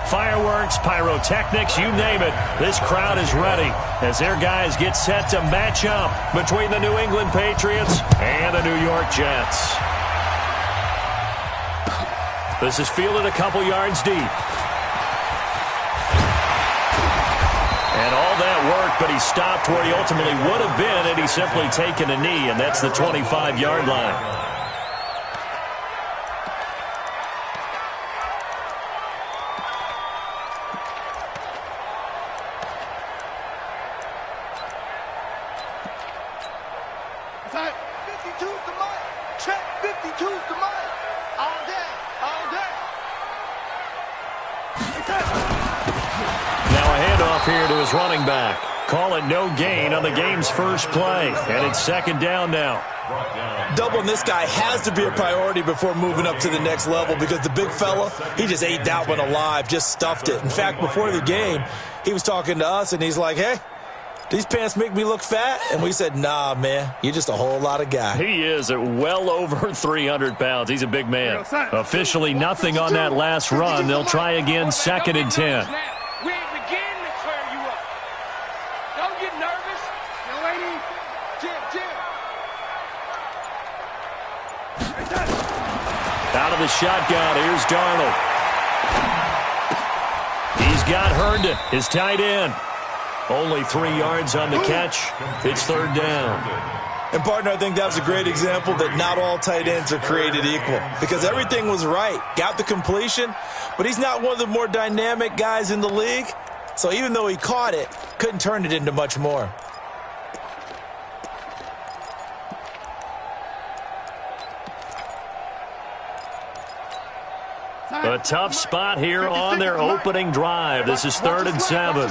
Fireworks, pyrotechnics, you name it. This crowd is ready as their guys get set to match up between the New England Patriots and the New York Jets. This is fielded a couple yards deep. And all that work, but he stopped where he ultimately would have been had he simply taken a knee, and that's the 25-yard line. Running back. Call it no gain on the game's first play. And it's second down now. Doubling this guy has to be a priority before moving up to the next level because the big fella, he just ate that one alive, just stuffed it. In fact, before the game, he was talking to us, and he's like, hey, these pants make me look fat? And we said, nah, man, you're just a whole lot of guy. He is at well over 300 pounds. He's a big man. Officially nothing on that last run. They'll try again, second and 10. Out of the shotgun, here's Darnold. He's got Herndon, his tight end. Only 3 yards on the catch. It's third down. And, partner, I think that was a great example that not all tight ends are created equal because everything was right. Got the completion, but he's not one of the more dynamic guys in the league. So even though he caught it, couldn't turn it into much more. A tough spot here on their opening drive. This is third and 7.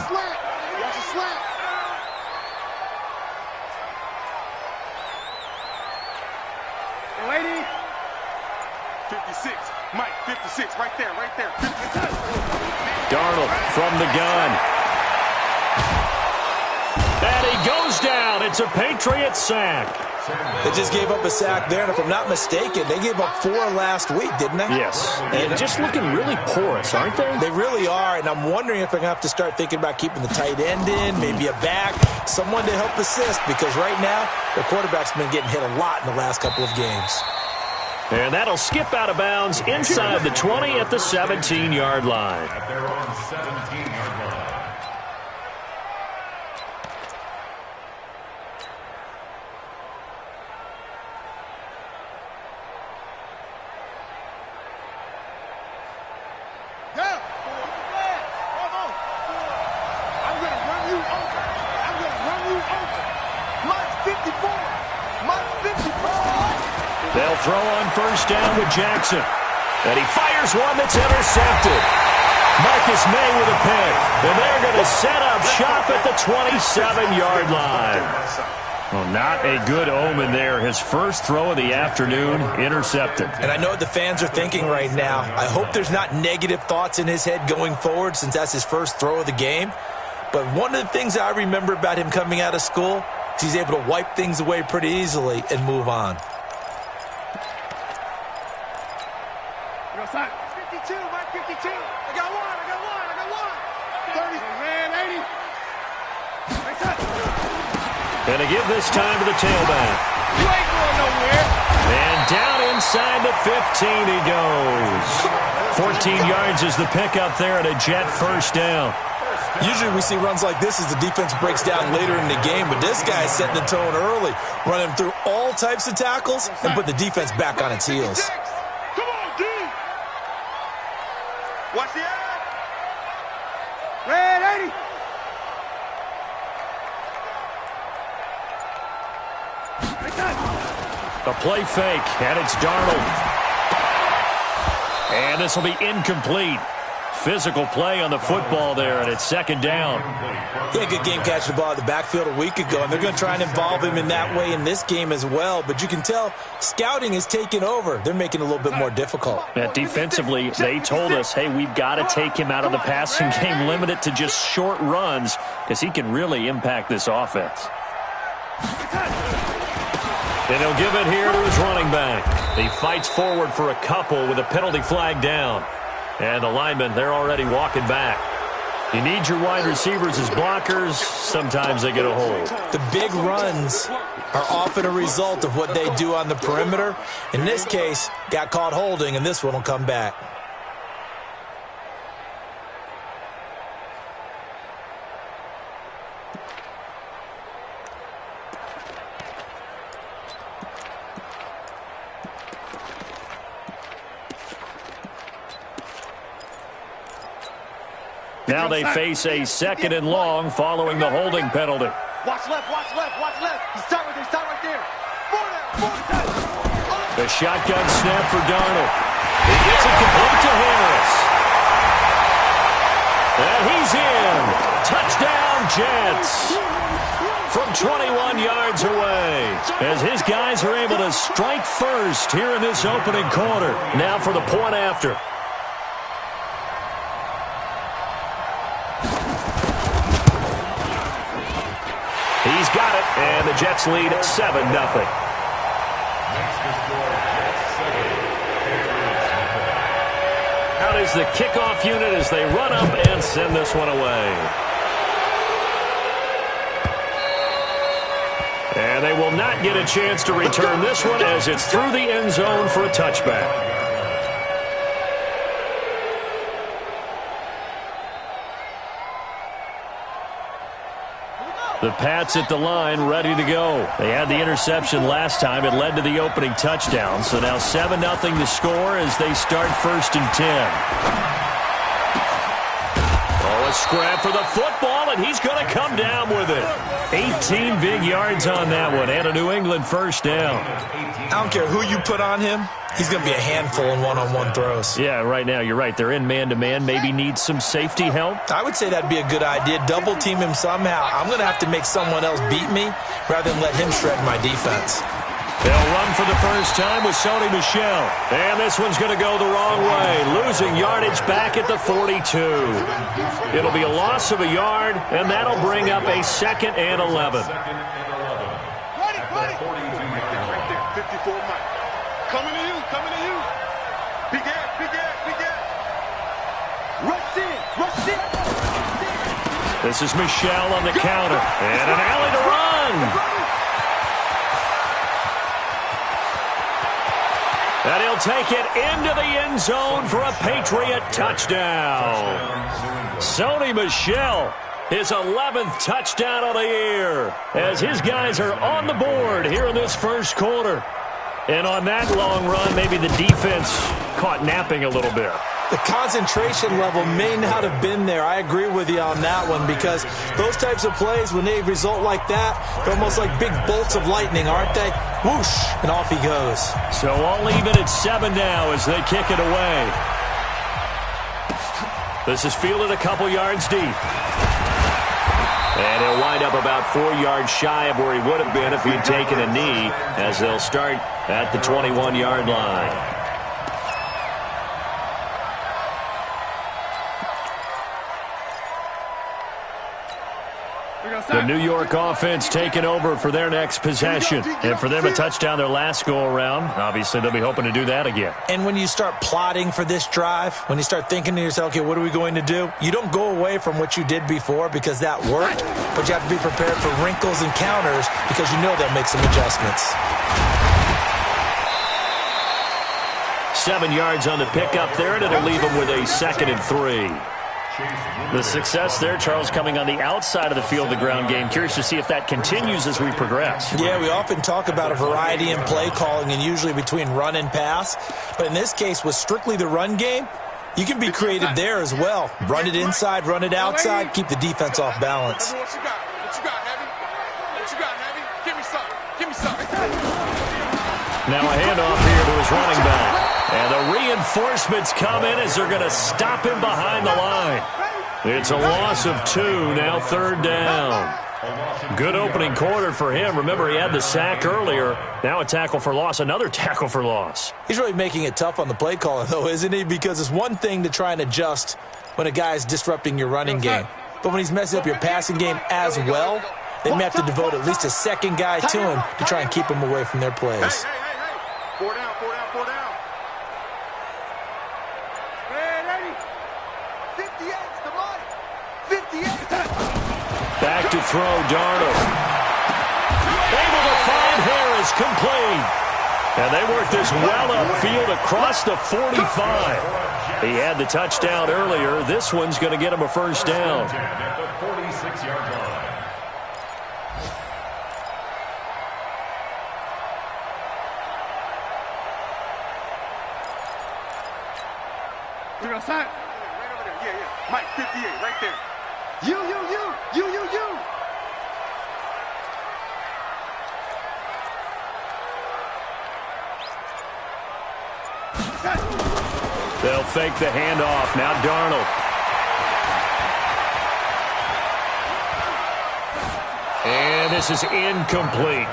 Lady. 56. Mike, 56. Right there, right there. 56. Darnold from the gun. And he goes down. It's a Patriots sack. They just gave up a sack there, and if I'm not mistaken, they gave up 4 last week, didn't they? Yes. And just looking really porous, aren't they? They really are, and I'm wondering if they're going to have to start thinking about keeping the tight end in, maybe a back, someone to help assist, because right now, their quarterback's been getting hit a lot in the last couple of games. And that'll skip out of bounds inside the 20 at the 17-yard line. They'll throw on first down with Jackson. And he fires one that's intercepted. Marcus May with a pick. And they're going to set up shop at the 27-yard line. Well, not a good omen there. His first throw of the afternoon, intercepted. And I know what the fans are thinking right now. I hope there's not negative thoughts in his head going forward since that's his first throw of the game. But one of the things I remember about him coming out of school is he's able to wipe things away pretty easily and move on. 52, Mike, 52. I got one. 30, man, 80. And to give this time to the tailback. You ain't going nowhere. And down inside the 15 he goes. 14 yards is the pickup there and a Jet first down. Usually we see runs like this as the defense breaks down later in the game, but this guy's setting the tone early, running through all types of tackles and put the defense back on its heels. Come on, D. Watch the eye. Red 80. A play fake, and it's Darnold. And this will be incomplete. Physical play on the football there, and it's second down. He had a good game catching the ball at the backfield a week ago, and they're going to try and involve him in that way in this game as well. But you can tell scouting is taking over. They're making it a little bit more difficult. Defensively, they told us, hey, we've got to take him out of the passing game, limit it to just short runs, because he can really impact this offense. And he'll give it here to his running back. He fights forward for a couple with a penalty flag down. And the linemen, they're already walking back. You need your wide receivers as blockers. Sometimes they get a hold. The big runs are often a result of what they do on the perimeter. In this case, got caught holding, and this one will come back. Now they face a 2nd and long following the holding penalty. Watch left, watch left, watch left. He's start right there. The shotgun snap for Darnold. He gets it complete to Harris. And he's in. Touchdown, Jets. From 21 yards away. As his guys are able to strike first here in this opening quarter. Now for the point after. He's got it, and the Jets lead at 7-0. Out is the kickoff unit as they run up and send this one away. And they will not get a chance to return this one as it's through the end zone for a touchback. The Pats at the line, ready to go. They had the interception last time. It led to the opening touchdown. So now 7-0 to score as they start 1st and 10. Oh, a scrap for the football, and he's going to come down with it. 18 big yards on that one, and a New England first down. I don't care who you put on him. He's going to be a handful in one-on-one throws. Yeah, right now, you're right. They're in man-to-man. Maybe need some safety help. I would say that'd be a good idea. Double team him somehow. I'm going to have to make someone else beat me rather than let him shred my defense. They'll run for the first time with Sony Michel. And this one's going to go the wrong way. Losing yardage back at the 42. It'll be a loss of a yard, and that'll bring up a 2nd and 11. Right there, 54 Mike. Coming to you. Big ass. Rush in. This is Michel on the counter. And an alley to run. And he'll take it into the end zone for a Patriot touchdown. Sony Michel, his 11th touchdown of the year, as his guys are on the board here in this first quarter. And on that long run, maybe the defense caught napping a little bit. The concentration level may not have been there. I agree with you on that one because those types of plays, when they result like that, they're almost like big bolts of lightning, aren't they? Whoosh, and off he goes. So all even at 7 now as they kick it away. This is fielded a couple yards deep. And he'll wind up about 4 yards shy of where he would have been if he'd taken a knee, as they'll start at the 21-yard line. The New York offense taking over for their next possession. And for them, a touchdown their last go-around. Obviously, they'll be hoping to do that again. And when you start plotting for this drive, when you start thinking to yourself, okay, what are we going to do? You don't go away from what you did before because that worked, but you have to be prepared for wrinkles and counters because you know they'll make some adjustments. 7 yards on the pickup there, and it'll leave them with a 2nd and 3. The success there, Charles, coming on the outside of the field, the ground game. Curious to see if that continues as we progress. Yeah, we often talk about a variety in play calling and usually between run and pass. But in this case, with strictly the run game, you can be creative there as well. Run it inside, run it outside, keep the defense off balance. What you got, Heavy? Give me some. Now a handoff here to his running back. And the reinforcements come in as they're going to stop him behind the line. It's a loss of 2, now 3rd down. Good opening quarter for him. Remember, he had the sack earlier. Now a tackle for loss, another tackle for loss. He's really making it tough on the play caller, though, isn't he? Because it's one thing to try and adjust when a guy's disrupting your running game. But when he's messing up your passing game as well, they may have to devote at least a second guy to him to try and keep him away from their plays. Hey. 4 down. Back to throw, Darnold. Able to find Harris, complete. And they worked this well upfield across the 45. He had the touchdown earlier. This one's going to get him a first down. At the 46-yard line. You're outside. Right over there. Yeah, yeah. Mike, 58, right there. You. They'll fake the handoff. Now Darnold. And this is incomplete.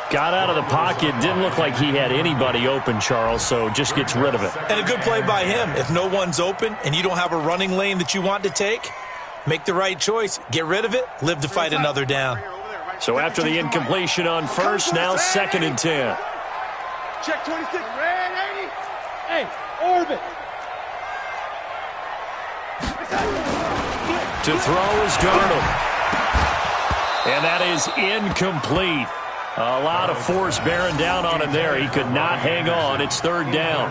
Got out of the pocket. Didn't look like he had anybody open, Charles, so just gets rid of it. And a good play by him. If no one's open and you don't have a running lane that you want to take, make the right choice. Get rid of it. Live to fight another down. So after the incompletion on first, now 2nd and 10. Check 26. Red 80. Hey, orbit. To throw is Darnold. And that is incomplete. A lot of force bearing down on him there. He could not hang on. It's 3rd down.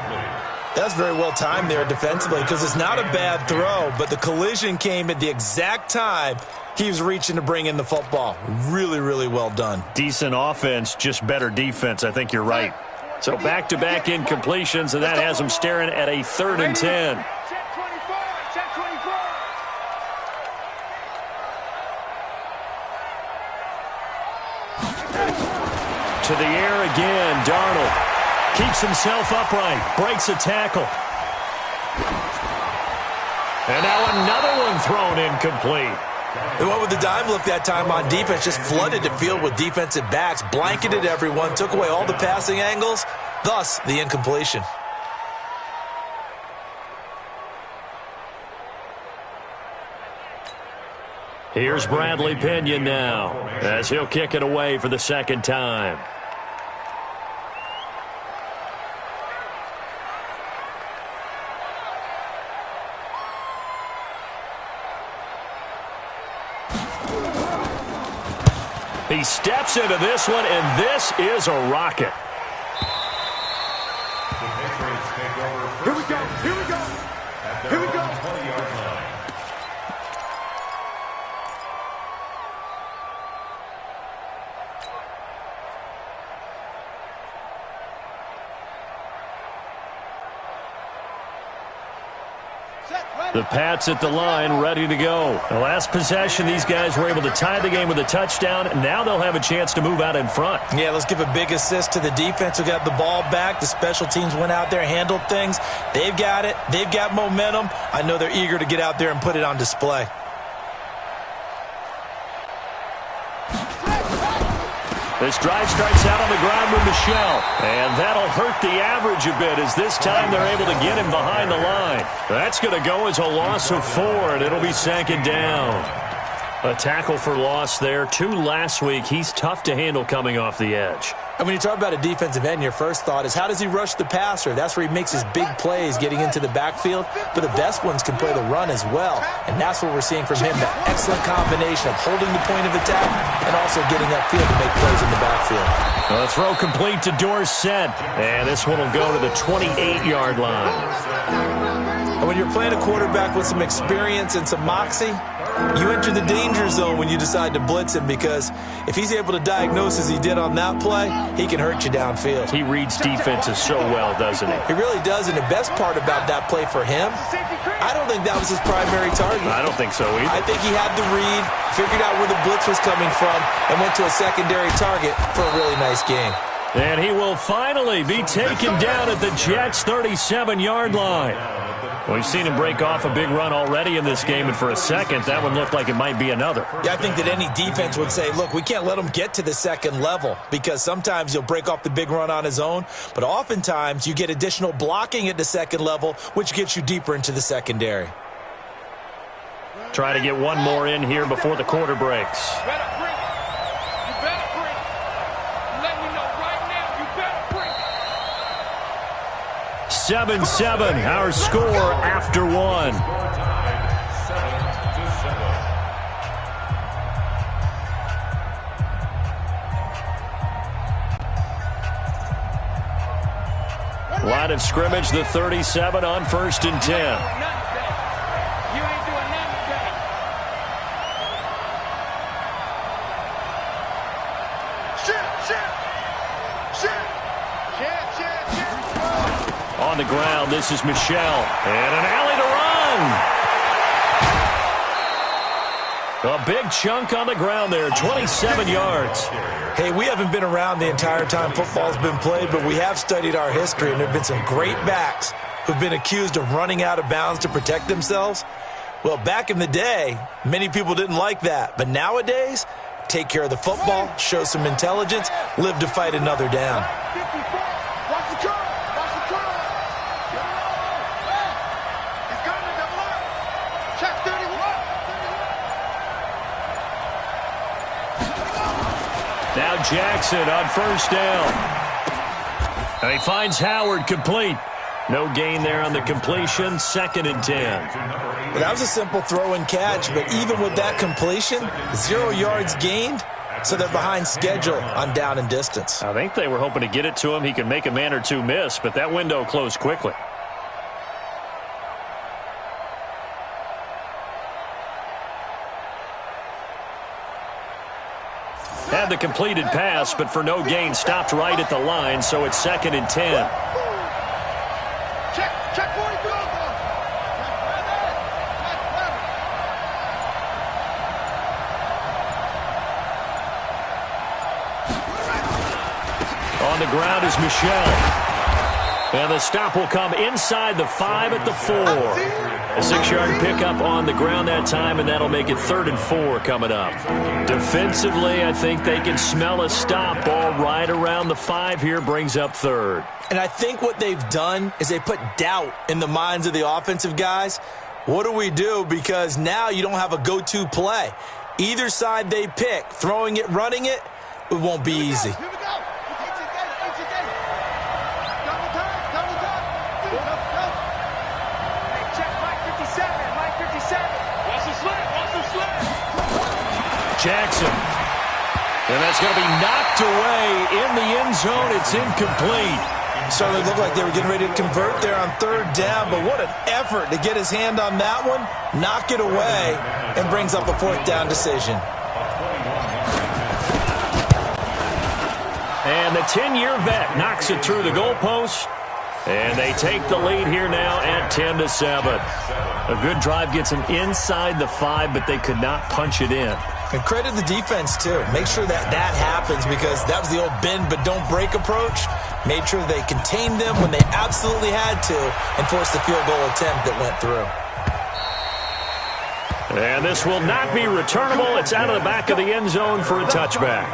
That's very well timed there defensively because it's not a bad throw, but the collision came at the exact time he was reaching to bring in the football. Really, really well done. Decent offense, just better defense. I think you're right. So back-to-back incompletions, and that has him staring at a 3rd and 10. Check 24. Check 24. To the air again, Darnold keeps himself upright, breaks a tackle. And now another one thrown incomplete. They went with the dime look that time on defense, just flooded the field with defensive backs, blanketed everyone, took away all the passing angles, thus the incompletion. Here's Bradley Pinion now, as he'll kick it away for the 2nd time. He steps into this one, and this is a rocket. The Patriots take over first. Here we go. Here we go. At their Here we own go. 20-yard line. The Pats at the line, ready to go. The last possession, these guys were able to tie the game with a touchdown. Now they'll have a chance to move out in front. Yeah, let's give a big assist to the defense who got the ball back. The special teams went out there, handled things. They've got it. They've got momentum. I know they're eager to get out there and put it on display. This drive starts out on the ground with Michel, and that'll hurt the average a bit as this time they're able to get him behind the line. That's going to go as a loss of 4, and it'll be 2nd down. A tackle for loss there. 2 last week. He's tough to handle coming off the edge. And when you talk about a defensive end, your first thought is how does he rush the passer? That's where he makes his big plays getting into the backfield. But the best ones can play the run as well. And that's what we're seeing from him, that excellent combination of holding the point of attack and also getting upfield to make plays in the backfield. The throw complete to Dorsett. And this one will go to the 28-yard line. And when you're playing a quarterback with some experience and some moxie, you enter the danger zone when you decide to blitz him because if he's able to diagnose as he did on that play, he can hurt you downfield. He reads defenses so well, doesn't he? He really does, and the best part about that play for him, I don't think that was his primary target. I don't think so either. I think he had the read, figured out where the blitz was coming from, and went to a secondary target for a really nice game. And he will finally be taken down at the Jets' 37-yard line. We've seen him break off a big run already in this game, and for a second, that one looked like it might be another. Yeah, I think that any defense would say, look, we can't let him get to the second level because sometimes he'll break off the big run on his own, but oftentimes you get additional blocking at the second level, which gets you deeper into the secondary. Try to get one more in here before the quarter breaks. 7-7, our score after 1. Line of scrimmage, the 37 on 1st and 10. On the ground, this is Michelle. And an alley to run. A big chunk on the ground there, 27 yards. Hey, we haven't been around the entire time football's been played, but we have studied our history, and there have been some great backs who've been accused of running out of bounds to protect themselves. Well, back in the day, many people didn't like that. But nowadays, take care of the football, show some intelligence, live to fight another down. Now Jackson on 1st down. And he finds Howard complete. No gain there on the completion, 2nd and 10. Well, that was a simple throw and catch, but even with that completion, 0 yards gained, so they're behind schedule on down and distance. I think they were hoping to get it to him. He could make a man or two miss, but that window closed quickly. Had the completed pass, but for no gain, stopped right at the line, so it's 2nd and 10. Check 42. On the ground is Michelle. And the stop will come inside the 5 at the 4. A 6-yard pickup on the ground that time, and that'll make it 3rd and 4 coming up. Defensively, I think they can smell a stop. Ball right around the 5 here, brings up 3rd. And I think what they've done is they put doubt in the minds of the offensive guys. What do we do? Because now you don't have a go-to play. Either side they pick, throwing it, running it, it won't be easy. Jackson. And that's going to be knocked away in the end zone. It's incomplete. Certainly looked like they were getting ready to convert there on 3rd down, but what an effort to get his hand on that one, knock it away, and brings up a 4th down decision. And the 10-year vet knocks it through the goalpost. And they take the lead here now at 10-7. A good drive gets them inside the 5, but they could not punch it in. And credit the defense, too. Make sure that happens, because that was the old bend but don't break approach. Made sure they contained them when they absolutely had to and forced the field goal attempt that went through. And this will not be returnable. It's out of the back of the end zone for a touchback.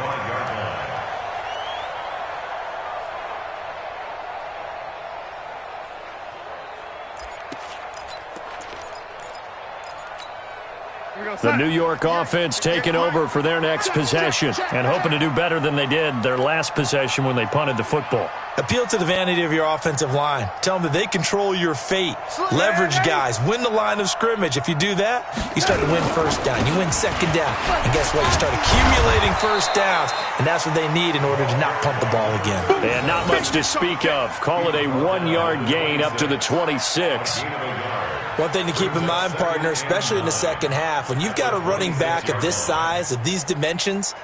The New York offense taking over for their next possession and hoping to do better than they did their last possession when they punted the football. Appeal to the vanity of your offensive line. Tell them that they control your fate. Leverage guys. Win the line of scrimmage. If you do that, you start to win 1st down. You win 2nd down. And guess what? You start accumulating 1st downs, and that's what they need in order to not punt the ball again. And not much to speak of. Call it a 1-yard gain up to the 26. One thing to keep in mind, partner, especially in the second half, when you've got a running back of this size, of these dimensions,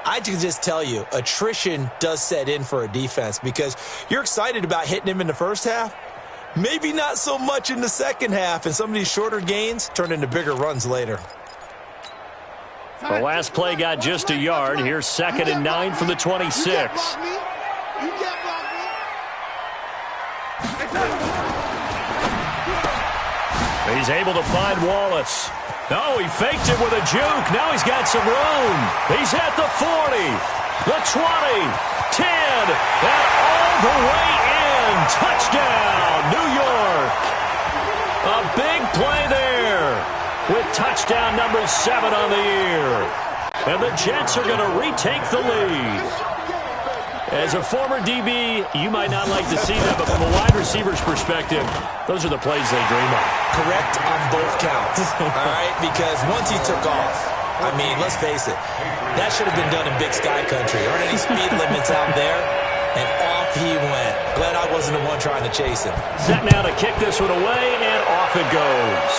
I can just tell you, attrition does set in for a defense, because you're excited about hitting him in the first half, maybe not so much in the second half, and some of these shorter gains turn into bigger runs later. The last play got just a yard. Here's 2nd and 9 from the 26. He's able to find Wallace. No, he faked it with a juke. Now he's got some room. He's at the 40, the 20, 10, and all the way in. Touchdown, New York. A big play there with touchdown number 7 on the year. And the Jets are going to retake the lead. As a former DB, you might not like to see that, but from a wide receiver's perspective, those are the plays they dream of. Correct on both counts, all right? Because once he took off, I mean, let's face it, that should have been done in Big Sky Country. There aren't any speed limits out there, and off Off he went. Glad I wasn't the one trying to chase him. Set now to kick this one away, and off it goes.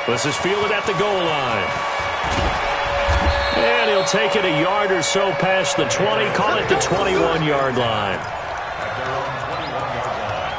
This is fielded at the goal line. And he'll take it a yard or so past the 20, call it the 21-yard line. At their own 21-yard line.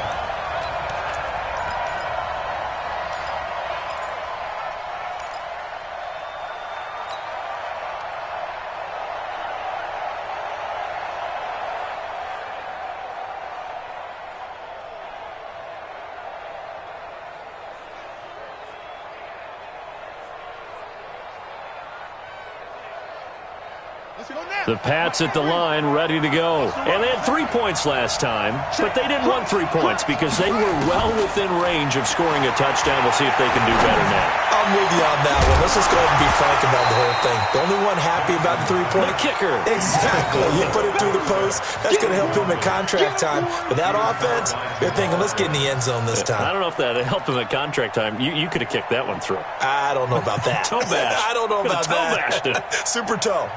The Pats at the line, ready to go. And they had 3 points last time, but they didn't want 3 points because they were well within range of scoring a touchdown. We'll see if they can do better now. I'm with you on that one. Let's just go ahead and be frank about the whole thing. The only one happy about the 3-point The kicker. Exactly. You put it through the post. That's going to help him at contract time. But that offense, they're thinking, let's get in the end zone this time. I don't know if that helped him at contract time. You could have kicked that one through. I don't know about that. Toe bash. I don't know about Toe that. bashed it. Super toe.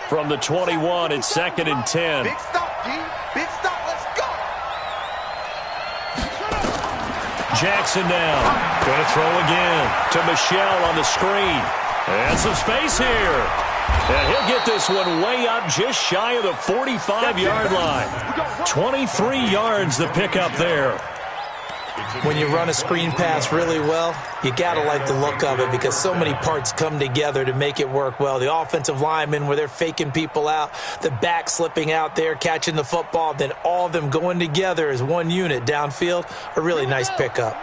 From the 21, it's 2nd and 10. Big stop, D. Big stop. Let's go. Jackson now. Going to throw again to Michelle on the screen. And some space here. And he'll get this one way up just shy of the 45-yard line. 23 yards the pickup there. When you run a screen pass really well, you got to like the look of it because so many parts come together to make it work well. The offensive linemen, where they're faking people out, the back slipping out there, catching the football, then all of them going together as one unit downfield, a really nice pickup.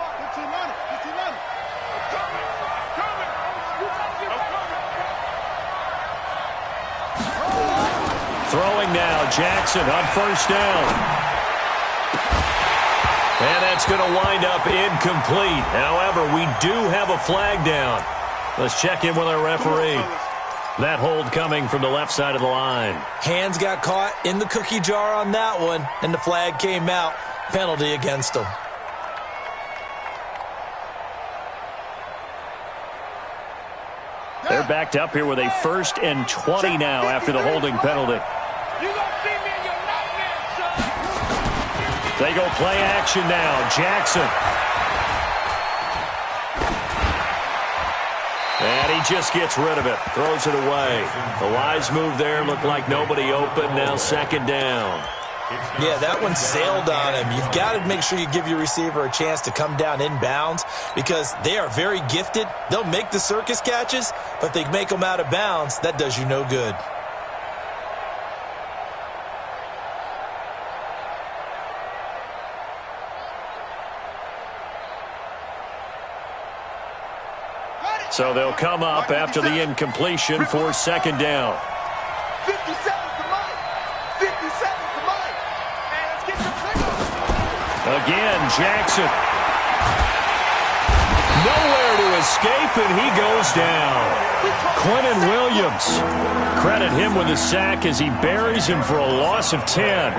Throwing now, Jackson on first down. And that's going to wind up incomplete. However, we do have a flag down. Let's check in with our referee. That hold coming from the left side of the line. Hands got caught in the cookie jar on that one, and the flag came out. Penalty against them. They're backed up here with a 1st and 20 now after the holding penalty. They go play action now. Jackson. And he just gets rid of it. Throws it away. The wise move there. Looked like nobody open. Now 2nd down. Yeah, that one sailed on him. You've got to make sure you give your receiver a chance to come down inbounds because they are very gifted. They'll make the circus catches, but they make them out of bounds. That does you no good. So they'll come up after the incompletion for 2nd down. 50 seconds to Mike. 50 seconds to Mike. And let's get some signals. Again, Jackson. Nowhere to escape, and he goes down. Quentin Williams. Credit him with a sack as he buries him for a loss of 10.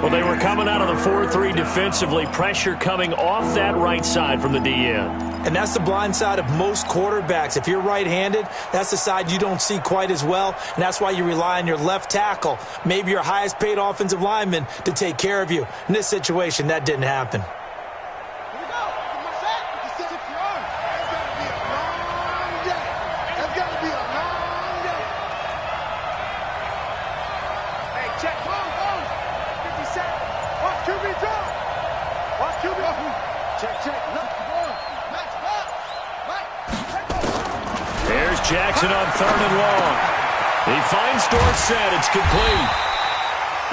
Well, they were coming out of the 4-3 defensively. Pressure coming off that right side from the DN. And that's the blind side of most quarterbacks. If you're right-handed, that's the side you don't see quite as well, and that's why you rely on your left tackle, maybe your highest-paid offensive lineman, to take care of you. In this situation, that didn't happen. Jackson on 3rd and long. He finds Dorsett. It's complete.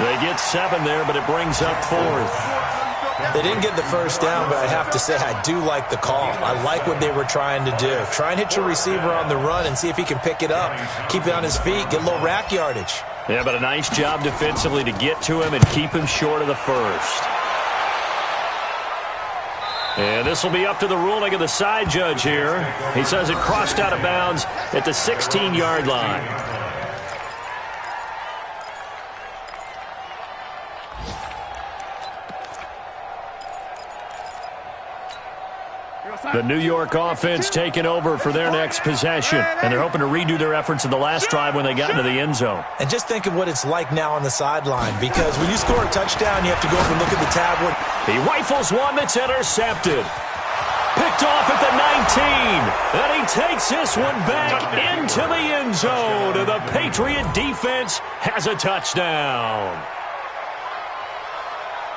They get 7 there, but it brings up 4th. They didn't get the first down, but I have to say I do like the call. I like what they were trying to do. Try and hit your receiver on the run and see if he can pick it up. Keep it on his feet. Get a little rack yardage. Yeah, but a nice job defensively to get to him and keep him short of the first. And this will be up to the ruling of the side judge here. He says it crossed out of bounds at the 16-yard line. The New York offense taking over for their next possession, and they're hoping to redo their efforts in the last drive when they got into the end zone. And just think of what it's like now on the sideline, because when you score a touchdown, you have to go over and look at the tablet. He rifles one that's intercepted. Picked off at the 19, and he takes this one back into the end zone, and the Patriot defense has a touchdown.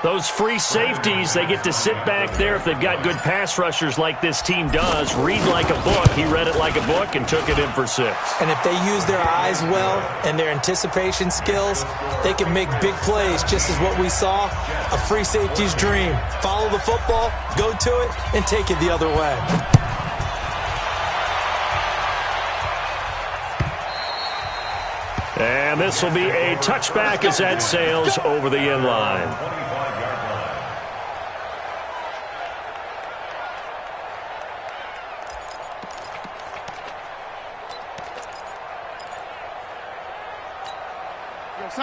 Those free safeties, they get to sit back there if they've got good pass rushers like this team does. Read like a book. He read it like a book and took it in for 6. And if they use their eyes well and their anticipation skills, they can make big plays, just as what we saw, a free safety's dream. Follow the football, go to it, and take it the other way. And this will be a touchback as that sails over the end line.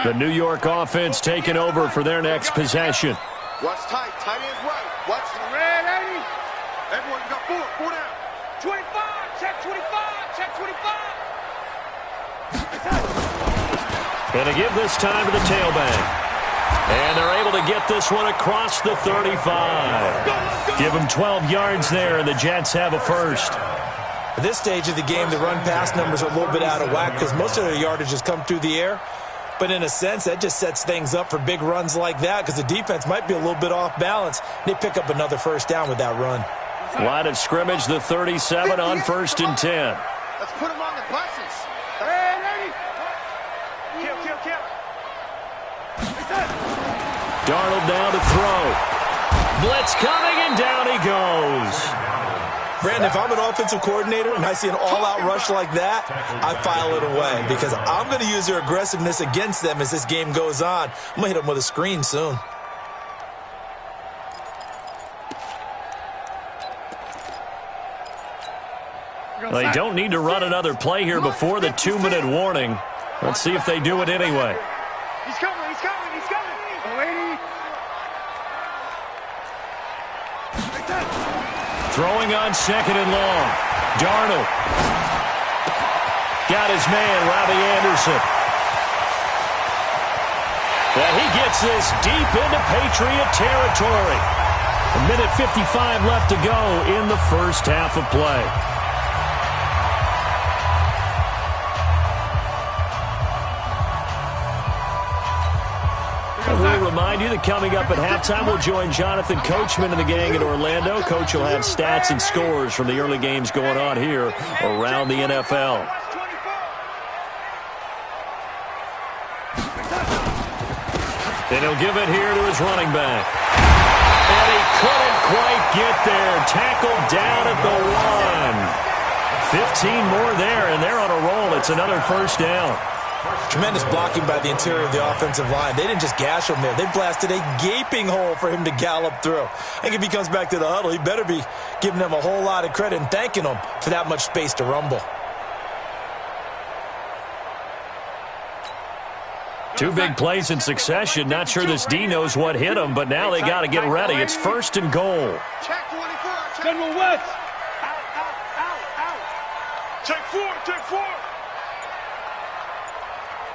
The New York offense taking over for their next possession. Watch tight. Tight ends right. Watch red 80. Everyone, you got 4 down. 25. Check 25. Check 25. And to give this time to the tailback. And they're able to get this one across the 35. Give them 12 yards there, and the Jets have a first. At this stage of the game, the run-pass numbers are a little bit out of whack because most of their yardage has come through the air. But in a sense, that just sets things up for big runs like that because the defense might be a little bit off balance. They pick up another first down with that run. Line of scrimmage, the 37 on 1st and 10. Let's put them on the buses. Kill. Darnold down to throw. Blitz coming, and down he goes. Brandon, if I'm an offensive coordinator and I see an all-out rush like that, I file it away because I'm going to use their aggressiveness against them as this game goes on. I'm going to hit them with a screen soon. They don't need to run another play here before the 2-minute warning. Let's see if they do it anyway. He's coming. Throwing on 2nd and long. Darnold. Got his man, Robbie Anderson. And he gets this deep into Patriot territory. 1:55 left to go in the first half of play. We'll remind you that coming up at halftime, we'll join Jonathan Coachman and the gang in Orlando. Coach will have stats and scores from the early games going on here around the NFL. And he'll give it here to his running back. And he couldn't quite get there. Tackled down at the 1. 15 more there, and they're on a roll. It's another first down. Tremendous blocking by the interior of the offensive line. They didn't just gash him there. They blasted a gaping hole for him to gallop through. I think if he comes back to the huddle, he better be giving them a whole lot of credit and thanking them for that much space to rumble. 2 big plays in succession. Not sure this D knows what hit him, but now they got to get ready. It's 1st and goal. Check 24. General West. Out. Check 4.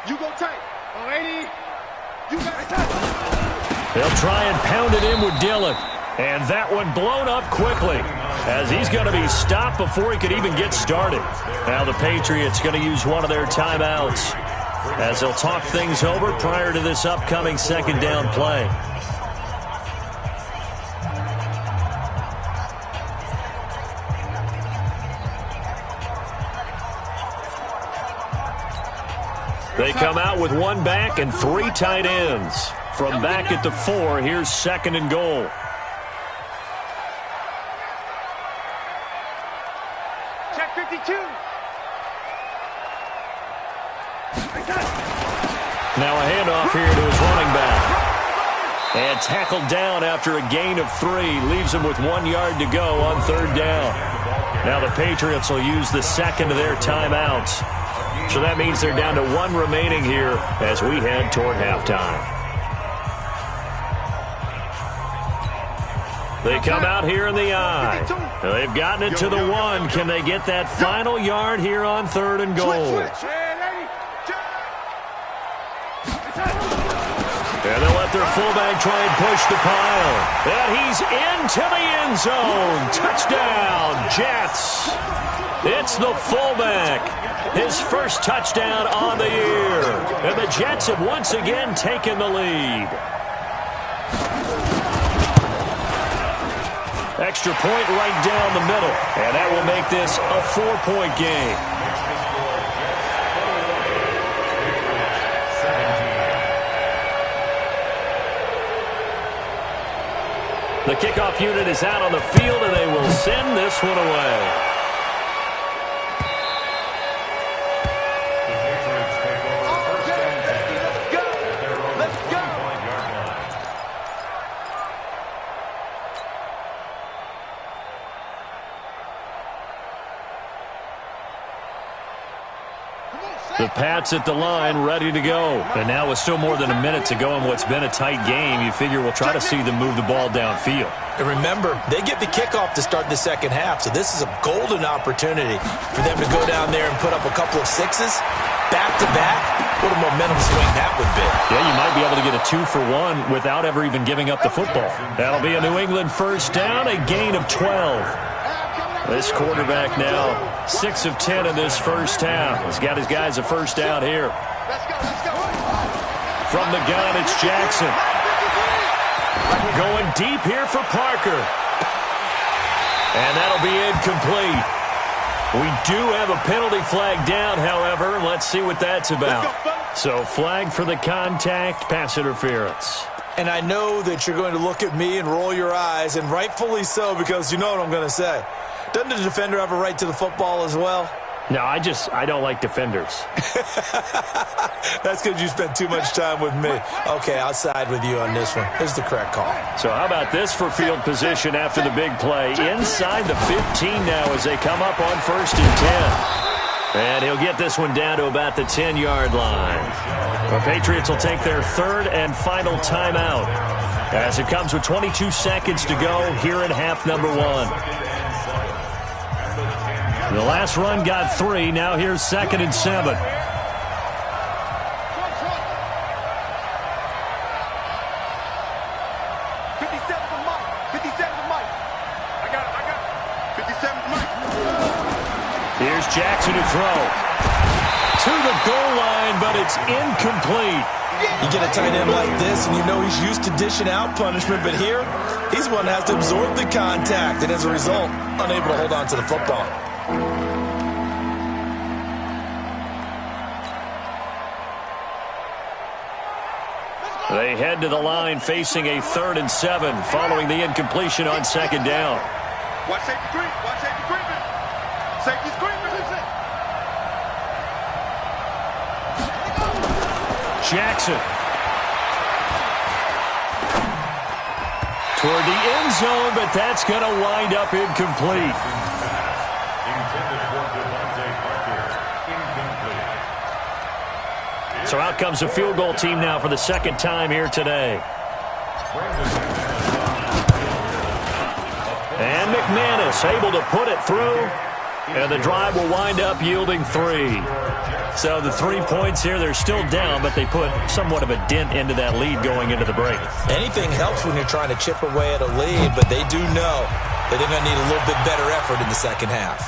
You go tight. 80. You got it tight. They'll try and pound it in with Dillon. And that one blown up quickly as he's going to be stopped before he could even get started. Now the Patriots going to use one of their timeouts as they'll talk things over prior to this upcoming 2nd down play. They come out with 1 back and 3 tight ends. From back at the 4, here's 2nd and goal. Check 52. Now a handoff here to his running back. And tackled down after a gain of 3. Leaves him with 1 yard to go on 3rd down. Now the Patriots will use the 2nd of their timeouts. So that means they're down to 1 remaining here as we head toward halftime. They come out here in the I. They've gotten it to the 1. Can they get that final yard here on 3rd and goal? And they'll let their fullback try and push the pile. And he's into the end zone. Touchdown, Jets. It's the fullback. His first touchdown on the year. And the Jets have once again taken the lead. Extra point right down the middle. And that will make this a 4-point game. The kickoff unit is out on the field, and they will send this one away. The Pats at the line, ready to go. And now with still more than a minute to go in what's been a tight game, you figure we'll try to see them move the ball downfield. And remember, they get the kickoff to start the second half, so this is a golden opportunity for them to go down there and put up a couple of sixes back-to-back. What a momentum swing that would be. Yeah, you might be able to get a 2-for-1 without ever even giving up the football. That'll be a New England first down, a gain of 12. This quarterback now 6 of 10 in this first half. He's got his guys a first down here. From the gun, it's Jackson. Going deep here for Parker. And that'll be incomplete. We do have a penalty flag down, however. Let's see what that's about. So flag for the contact, pass interference. And I know that you're going to look at me and roll your eyes, and rightfully so, because you know what I'm going to say. Doesn't the defender have a right to the football as well? No, I don't like defenders. That's because you spent too much time with me. Okay, I'll side with you on this one. Here's the correct call. So how about this for field position after the big play? Inside the 15 now as they come up on 1st and 10. And he'll get this one down to about the 10-yard line. The Patriots will take their 3rd and final timeout as it comes with 22 seconds to go here in half number 1. The last run got 3. Now here's 2nd and 7. 57 Mike. I got it. 57 Mike. Here's Jackson to throw. To the goal line, but it's incomplete. You get a tight end like this, and you know he's used to dishing out punishment, but here, he's one that has to absorb the contact, and as a result, unable to hold on to the football. They head to the line facing a 3rd and 7 following the incompletion on 2nd down. Watch safety creep. Watch safety creeping. Safety's creeping. Jackson. Toward the end zone, but that's going to wind up incomplete. So out comes the field goal team now for the 2nd time here today. And McManus able to put it through. And the drive will wind up yielding 3. So the 3 points here, they're still down, but they put somewhat of a dent into that lead going into the break. Anything helps when you're trying to chip away at a lead, but they do know that they're going to need a little bit better effort in the second half.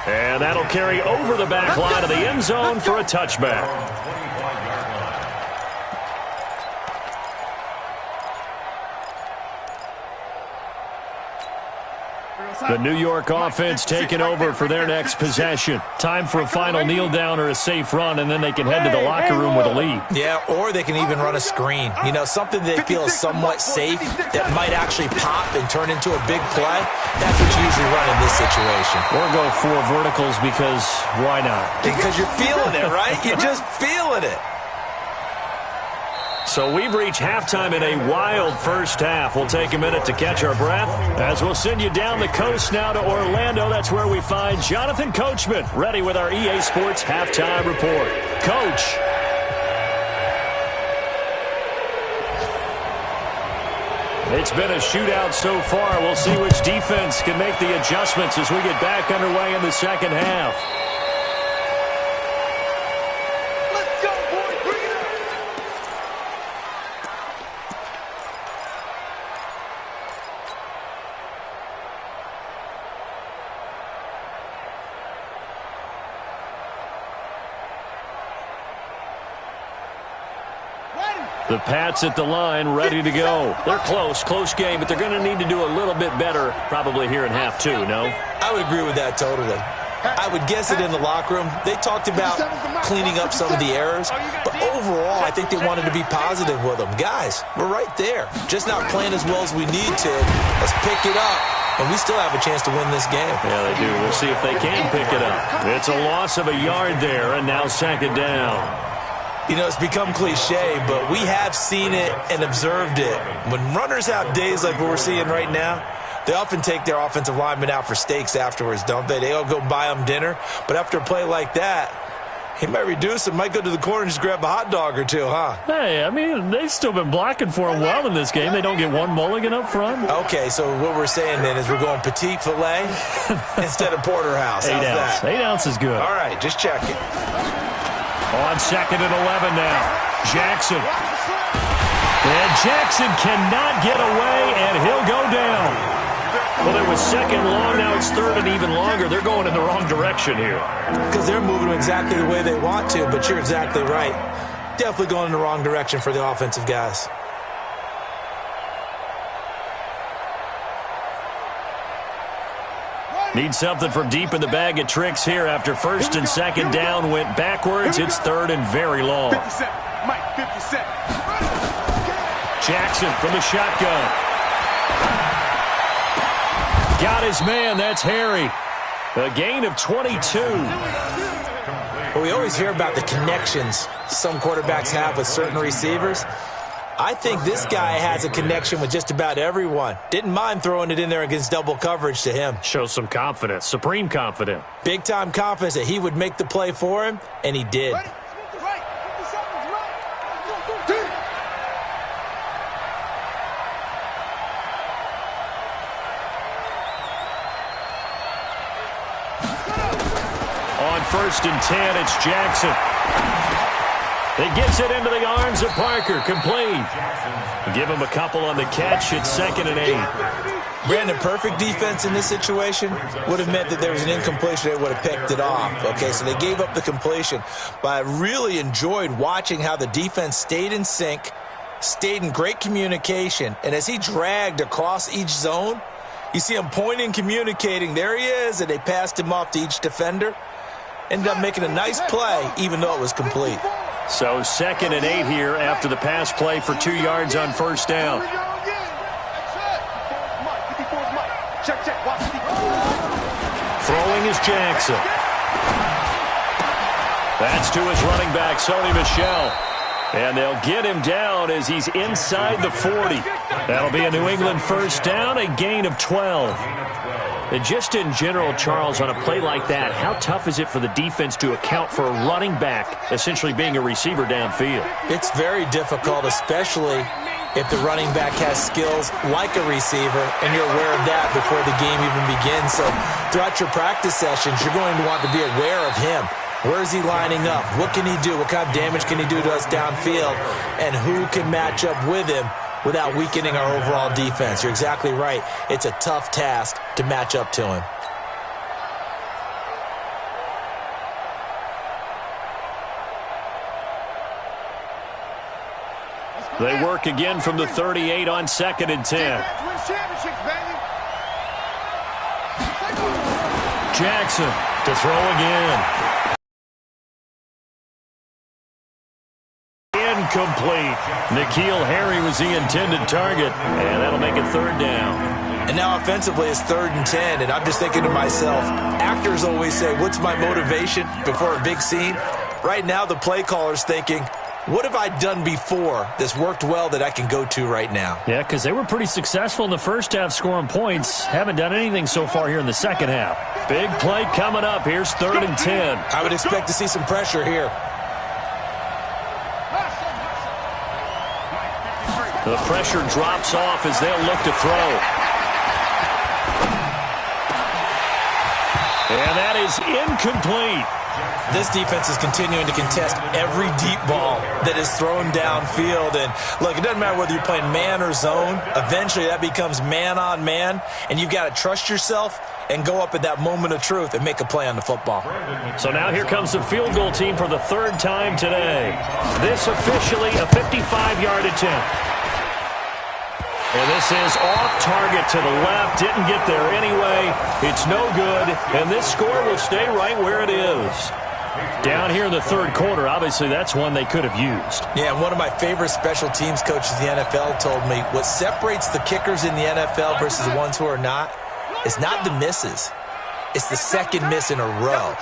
And that'll carry over the back line of the end zone for a touchback. The New York offense taking over for their next possession. Time for a final kneel down or a safe run, and then they can head to the locker room with a lead. Yeah, or they can even run a screen. You know, something they feel is somewhat safe that might actually pop and turn into a big play. That's what you usually run in this situation. Or go 4 verticals because why not? Because you're feeling it, right? You're just feeling it. So we've reached halftime in a wild first half. We'll take a minute to catch our breath as we'll send you down the coast now to Orlando. That's where we find Jonathan Coachman ready with our EA Sports Halftime Report. Coach. It's been a shootout so far. We'll see which defense can make the adjustments as we get back underway in the second half. Let's go, boys. Bring it up. The Pats at the line, ready to go. They're close game, but they're going to need to do a little bit better probably here in half two, no? I would agree with that totally. I would guess it in the locker room. They talked about cleaning up some of the errors, but overall, I think they wanted to be positive with them. Guys, we're right there. Just not playing as well as we need to. Let's pick it up, and we still have a chance to win this game. Yeah, they do. We'll see if they can pick it up. It's a loss of a yard there, and now second down. You know, it's become cliche, but we have seen it and observed it. When runners have days like what we're seeing right now, they often take their offensive linemen out for steaks afterwards, don't they? They all go buy them dinner. But after a play like that, he might reduce it, might go to the corner and just grab a hot dog or two, huh? Hey, I mean, they've still been blocking for him well in this game. They don't get one mulligan up front. Okay, so what we're saying then is we're going petite filet instead of porterhouse. How's that? 8 ounce is good. All right, just checking. On second and 11 now. Jackson. And Jackson cannot get away, and he'll go down. Well, it was second long. Now it's third and even longer. They're going in the wrong direction here. Because they're moving exactly the way they want to, but you're exactly right. Definitely going in the wrong direction for the offensive guys. Need something from deep in the bag of tricks here after first and second down went backwards. It's third and very long. 57. Mike, 57. Jackson from the shotgun. Got his man. That's Harry. A gain of 22. Well, we always hear about the connections some quarterbacks have with certain receivers. I think this guy has a connection with just about everyone. Didn't mind throwing it in there against double coverage to him. Shows some confidence, supreme confidence. Big-time confidence that he would make the play for him, and he did. Right. 57's right. On first and 10, it's Jackson. He gets it into the arms of Parker. Complete. Give him a couple on the catch. It's second and 8. Brandon, perfect defense in this situation would have meant that there was an incompletion. They would have picked it off. Okay, so they gave up the completion. But I really enjoyed watching how the defense stayed in sync, stayed in great communication. And as he dragged across each zone, you see him pointing, communicating. There he is, and they passed him off to each defender. Ended up making a nice play, even though it was complete. So second and 8 here after the pass play for 2 yards on first down. Throwing is Jackson. That's to his running back, Sony Michel. And they'll get him down as he's inside the 40. That'll be a New England first down, a gain of 12. And just in general, Charles, on a play like that, how tough is it for the defense to account for a running back essentially being a receiver downfield? It's very difficult, especially if the running back has skills like a receiver, and you're aware of that before the game even begins. So throughout your practice sessions, you're going to want to be aware of him. Where is he lining up? What can he do? What kind of damage can he do to us downfield? And who can match up with him without weakening our overall defense? You're exactly right. It's a tough task to match up to him. They work again from the 38 on second and 10. Jackson to throw again. Incomplete. N'Keal Harry was the intended target, and that'll make it third down. And now offensively it's third and 10, and I'm just thinking to myself, actors always say, what's my motivation before a big scene? Right now the play caller's thinking, what have I done before that's worked well that I can go to right now? Yeah, because they were pretty successful in the first half scoring points. Haven't done anything so far here in the second half. Big play coming up. Here's third and 10. I would expect to see some pressure here. The pressure drops off as they'll look to throw. And that is incomplete. This defense is continuing to contest every deep ball that is thrown downfield. And, look, it doesn't matter whether you're playing man or zone. Eventually, that becomes man-on-man, and you've got to trust yourself and go up at that moment of truth and make a play on the football. So now here comes the field goal team for the third time today. This officially a 55-yard attempt. And this is off target to the left. Didn't get there anyway. It's no good. And this score will stay right where it is. Down here in the third quarter, obviously that's one they could have used. Yeah, and one of my favorite special teams coaches in the NFL told me what separates the kickers in the NFL versus the ones who are not is not the misses. It's the second miss in a row.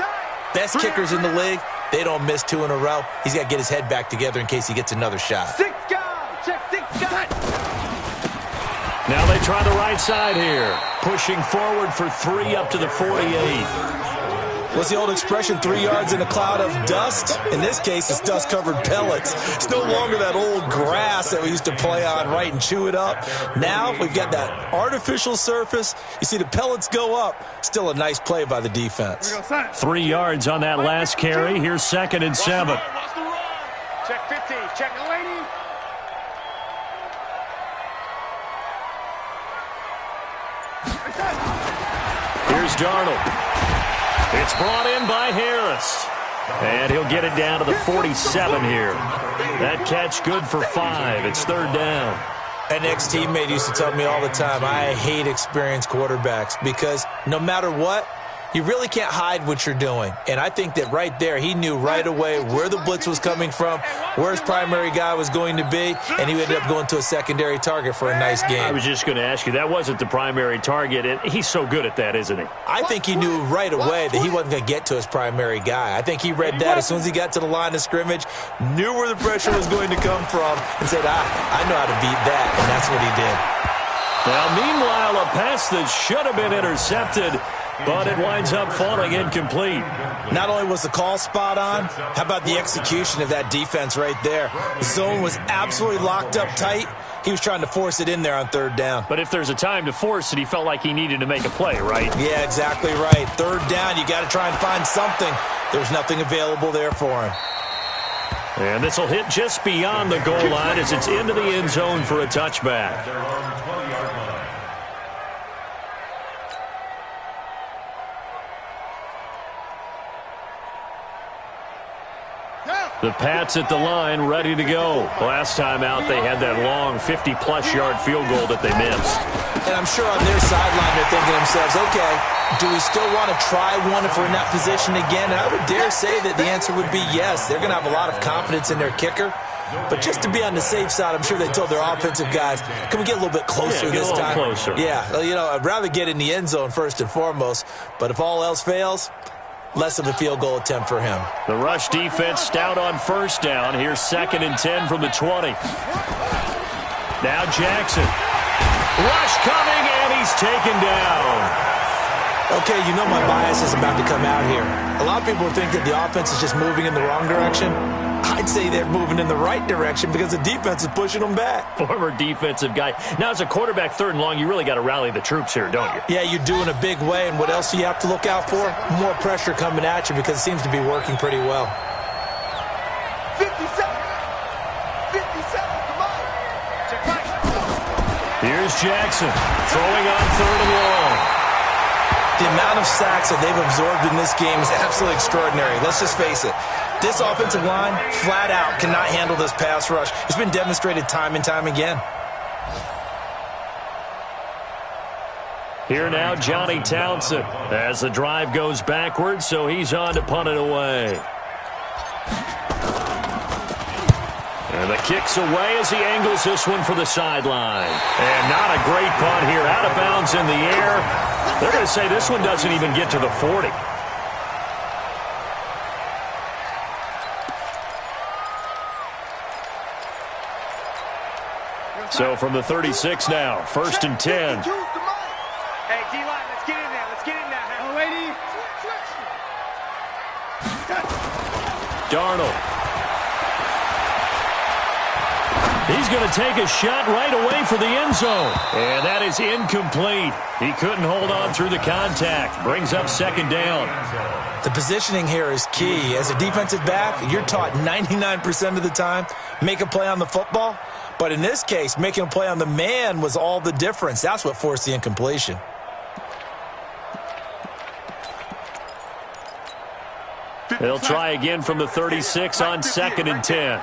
Best kickers in the league, they don't miss two in a row. He's got to get his head back together in case he gets another shot. Six guys, check six guys. Now they try the right side here. Pushing forward for 3 up to the 48. What's the old expression, 3 yards in a cloud of dust? In this case, it's dust-covered pellets. It's no longer that old grass that we used to play on, right, and chew it up. Now we've got that artificial surface. You see the pellets go up. Still a nice play by the defense. 3 yards on that last carry. Here's 2nd and 7. Check 50, check the lady. Here's Darnold. It's brought in by Harris. And he'll get it down to the 47 here. That catch good for 5. It's 3rd down. An ex-teammate used to tell me all the time, I hate experienced quarterbacks because no matter what, you really can't hide what you're doing. And I think that right there, he knew right away where the blitz was coming from, where his primary guy was going to be, and he ended up going to a secondary target for a nice game. I was just going to ask you, that wasn't the primary target, and he's so good at that, isn't he? I think he knew right away that he wasn't going to get to his primary guy. I think he read that as soon as he got to the line of scrimmage, knew where the pressure was going to come from, and said, I know how to beat that, and that's what he did. Now, meanwhile, a pass that should have been intercepted, but it winds up falling incomplete. Not only was the call spot on, how about the execution of that defense right there? The zone was absolutely locked up tight. He was trying to force it in there on 3rd down. But if there's a time to force it, he felt like he needed to make a play, right? Yeah, exactly right. 3rd down, you got to try and find something. There's nothing available there for him. And this will hit just beyond the goal line as it's into the end zone for a touchback. The Pats at the line, ready to go. Last time out, they had that long 50-plus yard field goal that they missed. And I'm sure on their sideline, they're thinking to themselves, okay, do we still want to try one if we're in that position again? And I would dare say that the answer would be yes. They're going to have a lot of confidence in their kicker. But just to be on the safe side, I'm sure they told their offensive guys, can we get a little bit closer this time? Closer. Yeah, I'd rather get in the end zone first and foremost. But if all else fails, less of a field goal attempt for him. The rush defense stout on 1st down. Here's 2nd and 10 from the 20. Now Jackson. Rush coming, and he's taken down. Okay, you know my bias is about to come out here. A lot of people think that the offense is just moving in the wrong direction. I'd say they're moving in the right direction because the defense is pushing them back. Former defensive guy. Now, as a quarterback 3rd and long, you really got to rally the troops here, don't you? Yeah, you do in a big way. And what else do you have to look out for? More pressure coming at you because it seems to be working pretty well. 50 seconds. 50 seconds. Come on. Check right. Here's Jackson throwing on 3rd and long. The amount of sacks that they've absorbed in this game is absolutely extraordinary. Let's just face it. This offensive line, flat out, cannot handle this pass rush. It's been demonstrated time and time again. Here now, Johnny Townsend, as the drive goes backwards, so he's on to punt it away. And the kick's away as he angles this one for the sideline. And not a great punt here, out of bounds in the air. They're going to say this one doesn't even get to the 40. So from the 36 now, 1st and 10. Hey, D-line, let's get in there. Let's get in there. Oh, lady. Darnold. He's going to take a shot right away for the end zone. And that is incomplete. He couldn't hold on through the contact. Brings up second down. The positioning here is key. As a defensive back, you're taught 99% of the time, make a play on the football. But in this case, making a play on the man was all the difference. That's what forced the incompletion. They'll try again from the 36 on 2nd and 10.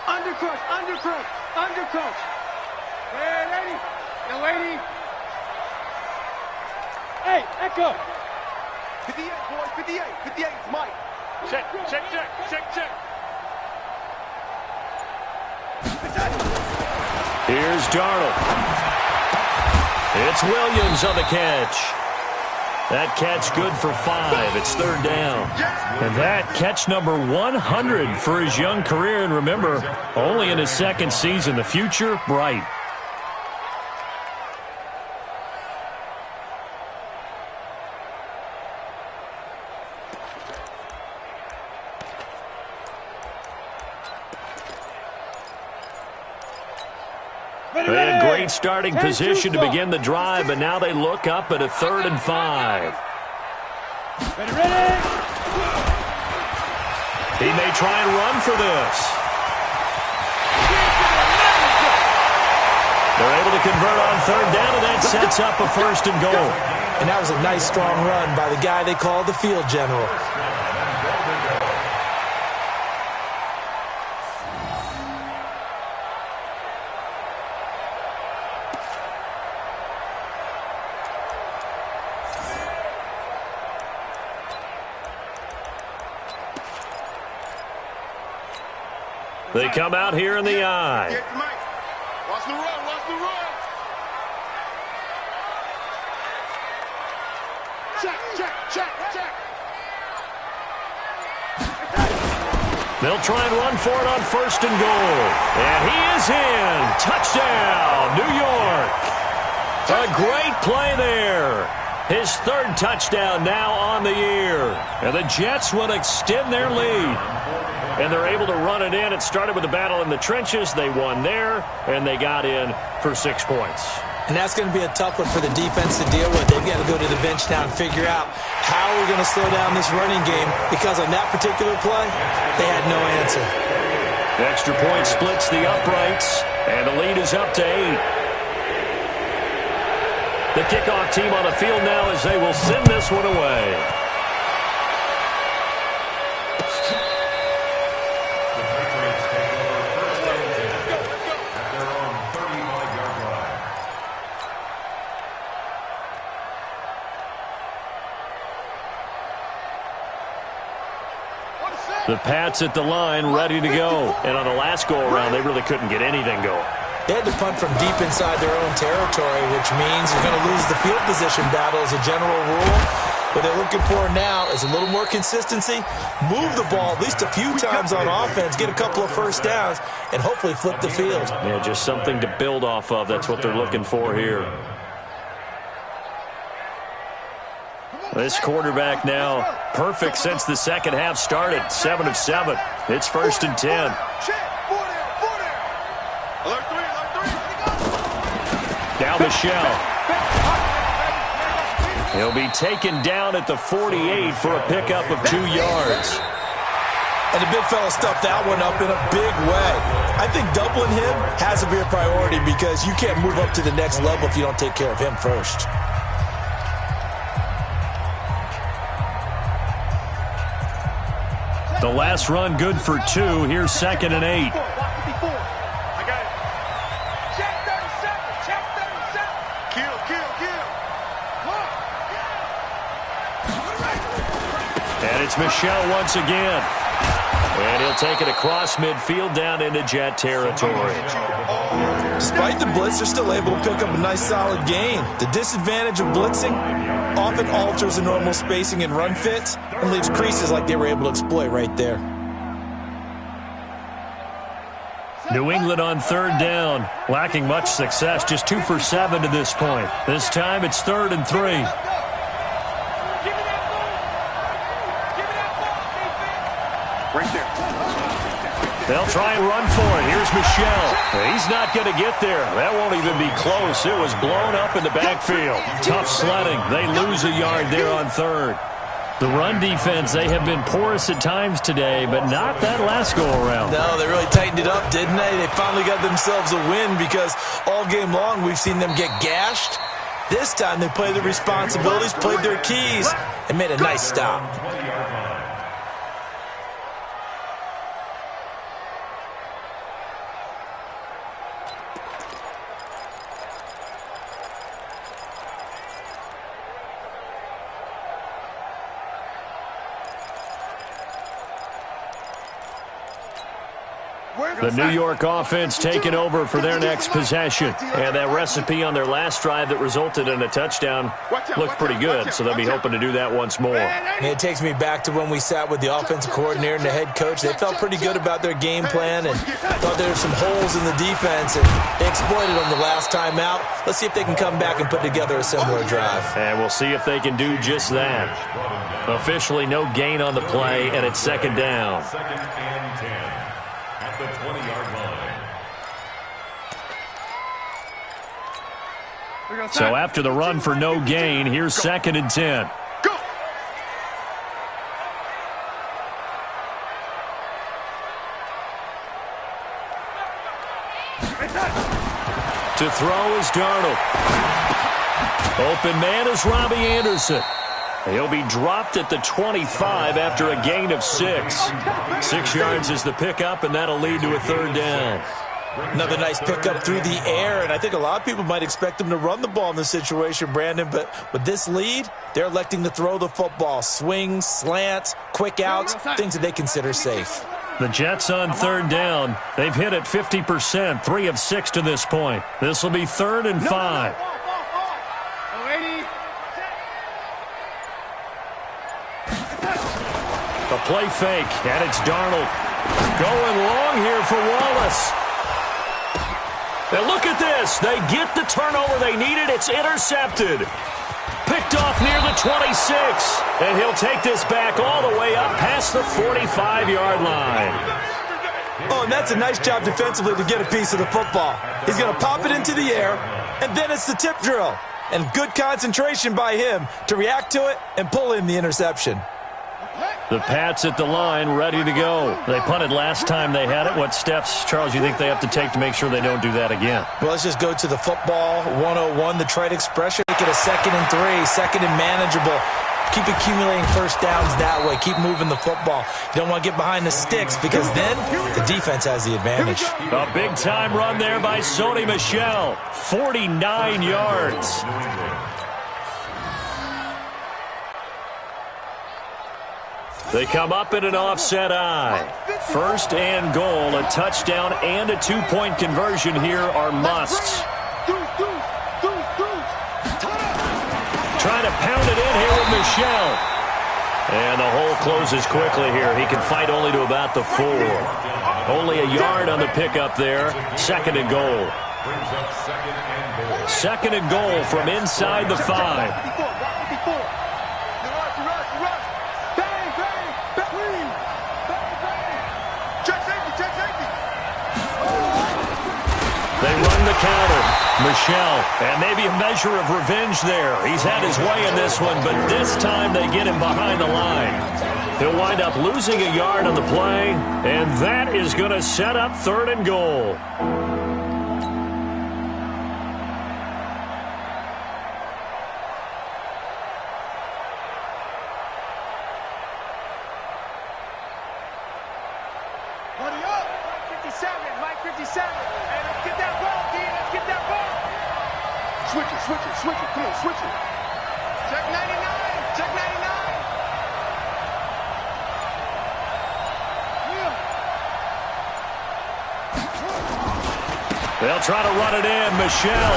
Undercrush, undercrush, undercrush. Hey, lady. Young lady. Hey, echo. 58, boys, 58. 58 is Mike. Check, check, check, check, check. Here's Darnold. It's Williams on the catch. That catch good for 5. It's 3rd down. And that catch number 100 for his young career. And remember, only in his 2nd season. The future, bright. They had great starting position to begin the drive, but now they look up at a 3rd and 5. Ready, ready. He may try and run for this. They're able to convert on 3rd down, and that sets up a 1st and goal. And that was a nice, strong run by the guy they call the field general. They come out here in the eye. Watch the run, watch the run. Check, check, check, check. They'll try and run for it on 1st and goal. And he is in. Touchdown, New York. A great play there. His 3rd touchdown now on the year. And the Jets will extend their lead. And they're able to run it in. It started with a battle in the trenches. They won there, and they got in for 6 points. And that's going to be a tough one for the defense to deal with. They've got to go to the bench now and figure out how we're going to slow down this running game, because on that particular play, they had no answer. The extra point splits the uprights, and the lead is up to 8. The kickoff team on the field now as they will send this one away. The Pats at the line, ready to go. And on the last go-around, they really couldn't get anything going. They had to punt from deep inside their own territory, which means you're going to lose the field position battle as a general rule. What they're looking for now is a little more consistency, move the ball at least a few times on offense, get a couple of 1st downs, and hopefully flip the field. Yeah, just something to build off of. That's what they're looking for here. This quarterback now perfect since the 2nd half started. 7 of 7. It's 1st and 10. Now Michelle. He'll be taken down at the 48 for a pickup of 2 yards. And the big fella stuffed that one up in a big way. I think doubling him has to be a priority, because you can't move up to the next level if you don't take care of him first. The last run good for 2. Here's 2nd and 8. And it's Michelle once again. And he'll take it across midfield down into Jet territory. Despite the blitz, they're still able to pick up a nice solid gain. The disadvantage of blitzing often alters the normal spacing and run fits and leaves creases like they were able to exploit right there. New England on 3rd down, lacking much success, just 2 for 7 to this point. This time it's 3rd and 3. They'll try and run for it. Here's Michelle. He's not going to get there. That won't even be close. It was blown up in the backfield. Tough sledding. They lose a yard there on third. The run defense, they have been porous at times today, but not that last go-around. No, they really tightened it up, didn't they? They finally got themselves a win because all game long we've seen them get gashed. This time they played their responsibilities, played their keys, and made a nice stop. The New York offense taking over for their next possession. And that recipe on their last drive that resulted in a touchdown looked pretty good, so they'll be hoping to do that once more. And it takes me back to when we sat with the offensive coordinator and the head coach. They felt pretty good about their game plan and thought there were some holes in the defense, and they exploited them the last time out. Let's see if they can come back and put together a similar drive. And we'll see if they can do just that. Officially no gain on the play, and it's second down. Second and 10 at the 20-yard line. So after the run for no gain, here's second and 10. Go! To throw is Darnold. Open man is Robbie Anderson. He'll be dropped at the 25 after a gain of 6. 6 yards is the pickup, and that'll lead to a third down. Another nice pickup through the air, and I think a lot of people might expect them to run the ball in this situation, Brandon, but with this lead, they're electing to throw the football. Swings, slants, quick outs, things that they consider safe. The Jets on third down. They've hit it 50%, 3 of 6 to this point. This will be 3rd and 5. A play fake, and it's Darnold. Going long here for Wallace. And look at this. They get the turnover they needed. It's intercepted. Picked off near the 26. And he'll take this back all the way up past the 45-yard line. Oh, and that's a nice job defensively to get a piece of the football. He's going to pop it into the air, and then it's the tip drill. And good concentration by him to react to it and pull in the interception. The Pats at the line, ready to go. They punted last time they had it. What steps, Charles, you think they have to take to make sure they don't do that again? Well, let's just go to the football 101, the trite expression. Make it a 2nd and 3, 2nd and manageable. Keep accumulating first downs that way. Keep moving the football. You don't want to get behind the sticks because then the defense has the advantage. A big-time run there by Sony Michel. 49 yards. They come up in an offset eye. 1st and goal, a touchdown and a 2-point conversion here are musts. Trying to pound it in here with Michel. And the hole closes quickly here. He can fight only to about the 4. Only a yard on the pickup there. 2nd and goal. 2nd and goal from inside the 5. They run the counter. Michel, and maybe a measure of revenge there. He's had his way in this one, but this time they get him behind the line. He'll wind up losing a yard on the play, and that is going to set up 3rd and goal. Buddy up! 57, Mike 57. Hey, let's get that ball, D. Let's get that ball. Switch it. Come on, switch it. Check 99. Check 99. They'll try to run it in. Michel.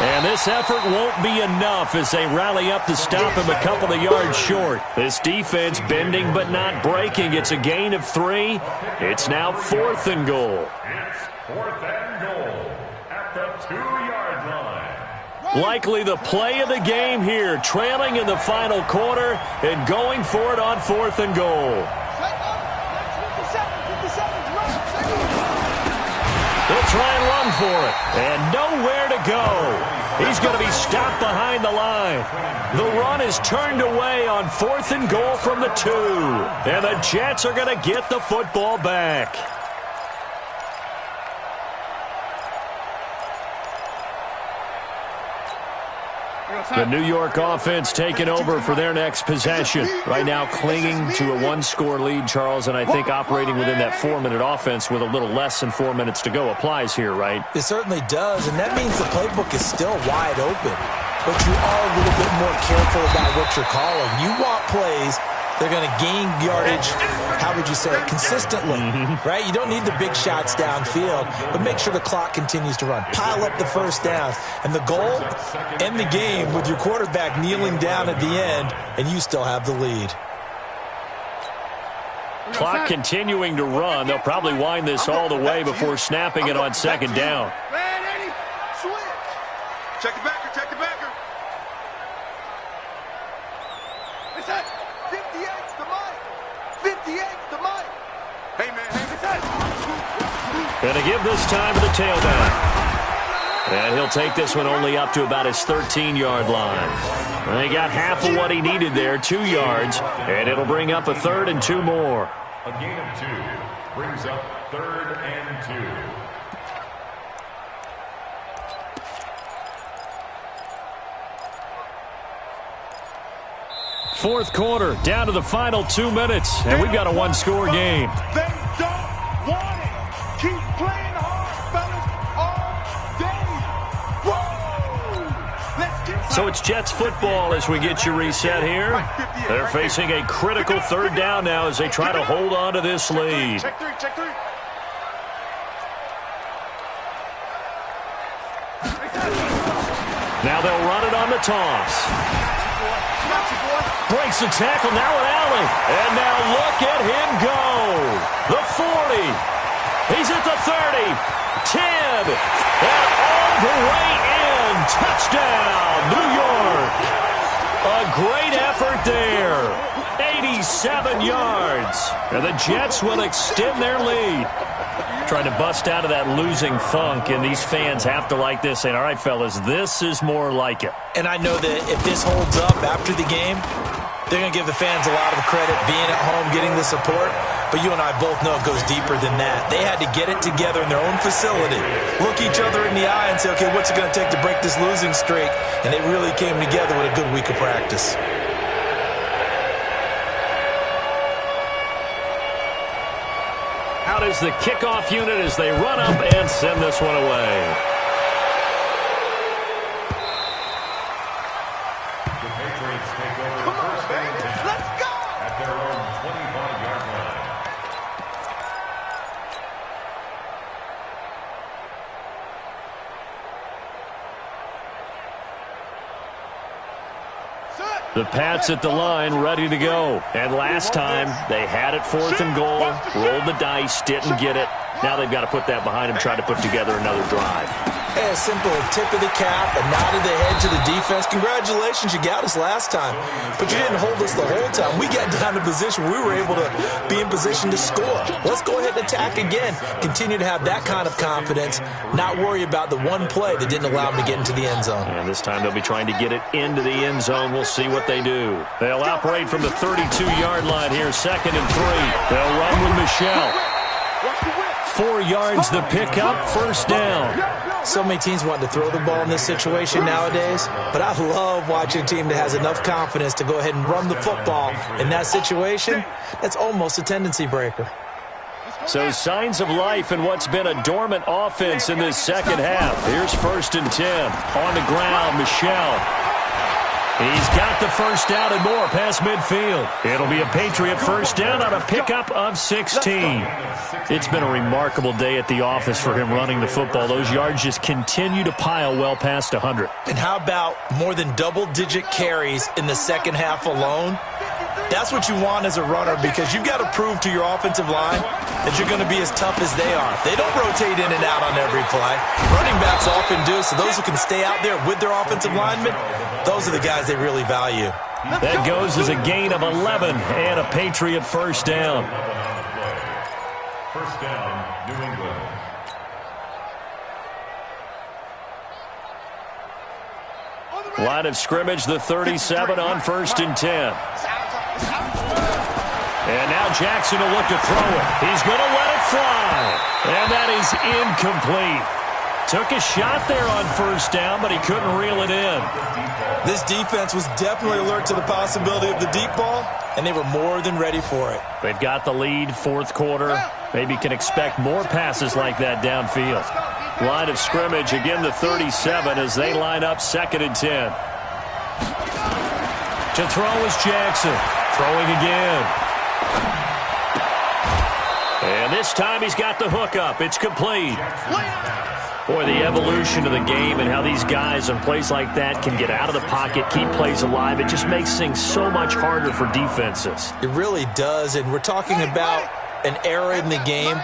And this effort won't be enough as they rally up to stop him a couple of yards short. This defense bending but not breaking. It's a gain of 3. It's now 4th and goal. It's 4th and goal at the 2-yard line. Likely the play of the game here, trailing in the final quarter and going for it on 4th and goal. 57. try and run for it. And nowhere to go. He's going to be stopped behind the line. The run is turned away on 4th and goal from the 2. And the Jets are going to get the football back. The New York offense taking over for their next possession. Right now clinging to a one-score lead, Charles, and I think operating within that 4-minute offense with a little less than 4 minutes to go applies here, right? It certainly does, and that means the playbook is still wide open. But you are a little bit more careful about what you're calling. You want plays they're going to gain yardage, how would you say it, consistently, right? You don't need the big shots downfield, but make sure the clock continues to run. Pile up the first downs. And the goal, end the game with your quarterback kneeling down at the end, and you still have the lead. Clock continuing to run. They'll probably wind this all the way before snapping it on second down. Ready, switch. Check the backer, check the backer. It's that 58's the mic. 58's the mic. Hey, man, it's that. Going to give this time to the tailback. And he'll take this one only up to about his 13-yard line. He got half of what he needed there, 2 yards, and it'll bring up a 3rd and 2 more. A gain of 2 brings up 3rd and 2. Fourth quarter, down to the final 2 minutes, and we've got a one-score game. They don't want it. Keep playing hard, fellas, all day. Whoa! Let's keep So it's Jets football as we get you reset here. They're facing a critical 3rd down now as they try to hold on to this lead. Check three, check three. Now they'll run it on the toss. Breaks the tackle, now an alley. And now look at him go. The 40. He's at the 30. 10. And all the way in. Touchdown, New York. A great effort there. 87 yards. And the Jets will extend their lead. Trying to bust out of that losing funk, and these fans have to like this, saying, all right, fellas, this is more like it. And I know that if this holds up after the game, they're going to give the fans a lot of the credit being at home, getting the support. But you and I both know it goes deeper than that. They had to get it together in their own facility, look each other in the eye and say, okay, what's it going to take to break this losing streak? And they really came together with a good week of practice. Out is the kickoff unit as they run up and send this one away. The Patriots take over the first down at their own 25-yard line. The Pats at the line, ready to go. And last time, they had it 4th and goal, rolled the dice, didn't get it. Now they've got to put that behind them, try to put together another drive. Hey, a simple tip of the cap, a nod of the head to the defense. Congratulations, you got us last time. But you didn't hold us the whole time. We got down to position. We were able to be in position to score. Let's go ahead and attack again. Continue to have that kind of confidence, not worry about the one play that didn't allow them to get into the end zone. And this time they'll be trying to get it into the end zone. We'll see what they do. They'll operate from the 32-yard line here, 2nd and 3. They'll run with Michelle. 4 yards the pickup, 1st down. So many teams want to throw the ball in this situation nowadays, but I love watching a team that has enough confidence to go ahead and run the football in that situation. That's almost a tendency breaker. So signs of life in what's been a dormant offense in this second half. Here's 1st and 10. On the ground, Michelle. He's got the first down and more past midfield. It'll be a Patriot first down on a pickup of 16. It's been a remarkable day at the office for him running the football. Those yards just continue to pile well past 100. And how about more than double-digit carries in the second half alone? That's what you want as a runner, because you've got to prove to your offensive line that you're going to be as tough as they are. They don't rotate in and out on every play. Running backs often do, so those who can stay out there with their offensive linemen, those are the guys they really value. That goes as a gain of 11 and a Patriot first down. First down, New England. Line of scrimmage, the 37 on 1st and 10. And now Jackson will look to throw it. He's going to let it fly. And that is incomplete. Took a shot there on 1st down, but he couldn't reel it in. This defense was definitely alert to the possibility of the deep ball, and they were more than ready for it. They've got the lead, 4th quarter. Maybe can expect more passes like that downfield. Line of scrimmage, again the 37 as they line up 2nd and 10. To throw is Jackson. Throwing again. And this time he's got the hook up. It's complete. Boy, the evolution of the game and how these guys on plays like that can get out of the pocket, keep plays alive, it just makes things so much harder for defenses. It really does, and we're talking about an era in the game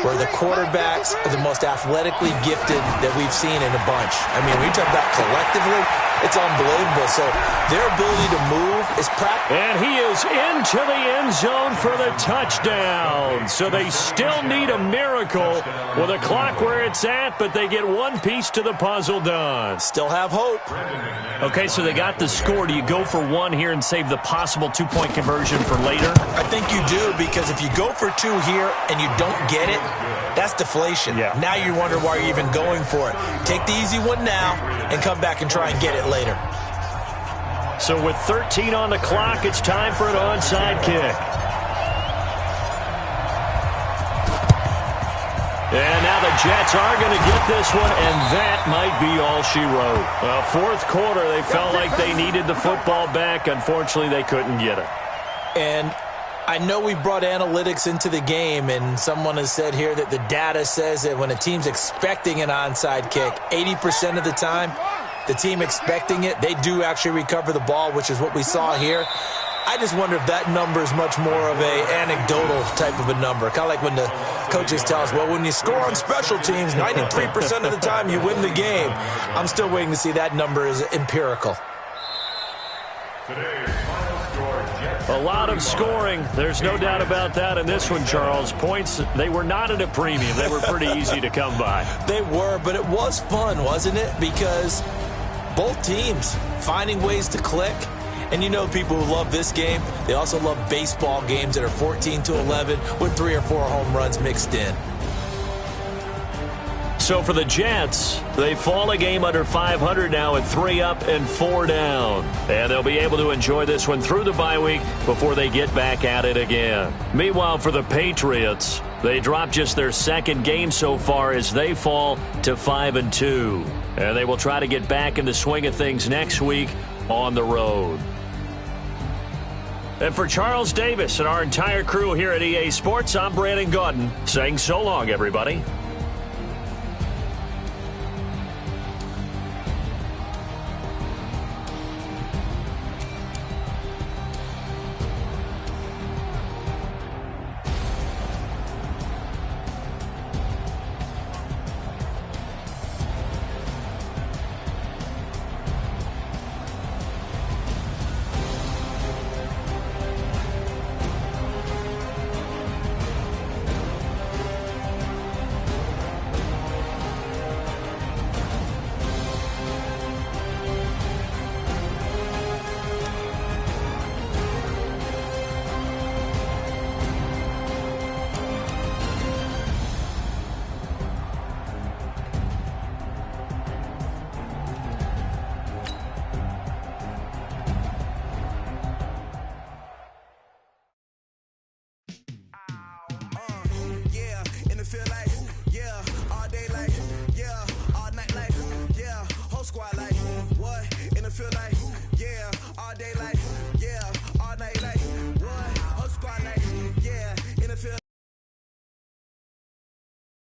where the quarterbacks are the most athletically gifted that we've seen in a bunch. I mean, when you talk about collectively, it's unbelievable. So their ability to move is practical. And he is into the end zone for the touchdown. So they still need a miracle with a clock where it's at, but they get one piece to the puzzle done. Still have hope. Okay, so they got the score. Do you go for one here and save the possible two-point conversion for later? I think you do, because if you go for two here and you don't get it, that's deflation. Yeah. Now you wonder why you're even going for it. Take the easy one now and come back and try and get it later. So with 13 on the clock, it's time for an onside kick. And now the Jets are going to get this one, and that might be all she wrote. 4th quarter, they felt like they needed the football back. Unfortunately, they couldn't get it. And I know we brought analytics into the game, and someone has said here that the data says that when a team's expecting an onside kick, 80% of the time, the team expecting it, they do actually recover the ball, which is what we saw here. I just wonder if that number is much more of a anecdotal type of a number. Kind of like when the coaches tell us, well, when you score on special teams, 93% of the time you win the game. I'm still waiting to see that number is empirical. A lot of scoring. There's no doubt about that in this one, Charles. Points, they were not at a premium. They were pretty easy to come by. They were, but it was fun, wasn't it? Because both teams finding ways to click. And you know people who love this game, they also love baseball games that are 14-11 with 3 or 4 home runs mixed in. So for the Jets, they fall a game under 500 now at 3 up and 4 down. And they'll be able to enjoy this one through the bye week before they get back at it again. Meanwhile, for the Patriots, they dropped just their 2nd game so far as they fall to 5-2. And they will try to get back in the swing of things next week on the road. And for Charles Davis and our entire crew here at EA Sports, I'm Brandon Gaudin saying so long, everybody. feel like